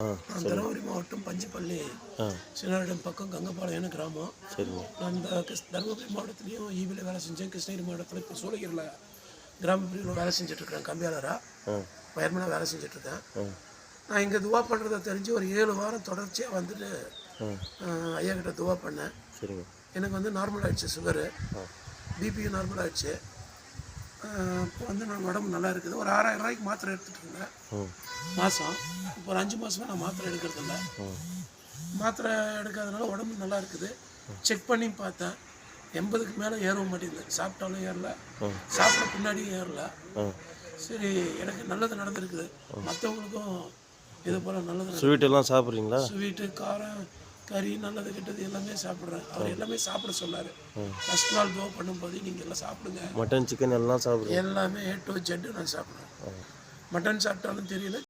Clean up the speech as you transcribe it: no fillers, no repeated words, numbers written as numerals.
நான் தருமபுரி மாவட்டம் பஞ்சுப்பள்ளி சின்னாரிடம் பக்கம் கங்கபாளையம்னு கிராமம். நான் இந்த தருமபுரி மாவட்டத்துலேயும் ஈபியில் வேலை செஞ்சேன். கிருஷ்ணகிரி மாவட்டத்தில் இப்போ சூளகிரியில் கிராம பிரிவில் வேலை செஞ்சுட்ருக்கேன். கம்பியாளராக வயர்மனாக வேலை செஞ்சிட்ருக்கேன். நான் இங்கே துவா பண்ணுறதை தெரிஞ்சு ஒரு 7 வாரம் தொடர்ச்சியாக வந்துட்டு ஐயா கிட்ட துவா பண்ணேன். எனக்கு வந்து நார்மல் ஆகிடுச்சு, சுகரு பிபியும் நார்மல் ஆகிடுச்சு. இப்போ வந்து நான் உடம்பு நல்லா இருக்குது. ஒரு 6000 ரூபாய்க்கு மாத்திரை எடுத்துகிட்டு இருந்தேன் மாதம். இப்போ ஒரு 5 மாதமாக நான் மாத்திரை எடுக்கிறதில்ல. மாத்திரை எடுக்காதனால உடம்பு நல்லா இருக்குது. செக் பண்ணி பார்த்தேன், 80க்கு மேலே ஏறவும் மாட்டேங்குது. சாப்பிட்டாலும் ஏறல, சாப்பிட்ட பின்னாடியும் ஏறல. சரி, எனக்கு நல்லது நடந்திருக்குது. மற்றவங்களுக்கும் இது போல் நல்லது. ஸ்வீட் எல்லாம் சாப்பிட்றீங்களா? ஸ்வீட்டு, காரம், கறி, நல்லது கெட்டது எல்லாமே சாப்பிட்றேன். அவர் எல்லாமே சாப்பிட சொன்னார். ஃபஸ்ட் நாள் துவா பண்ணும்போது நீங்கள் எல்லாம் சாப்பிடுங்க. மட்டன், சிக்கன் எல்லாம் சாப்பிடுங்க. எல்லாமே A to Z நான் சாப்பிட்றேன். மட்டன் சாப்பிட்டாலும் தெரியல,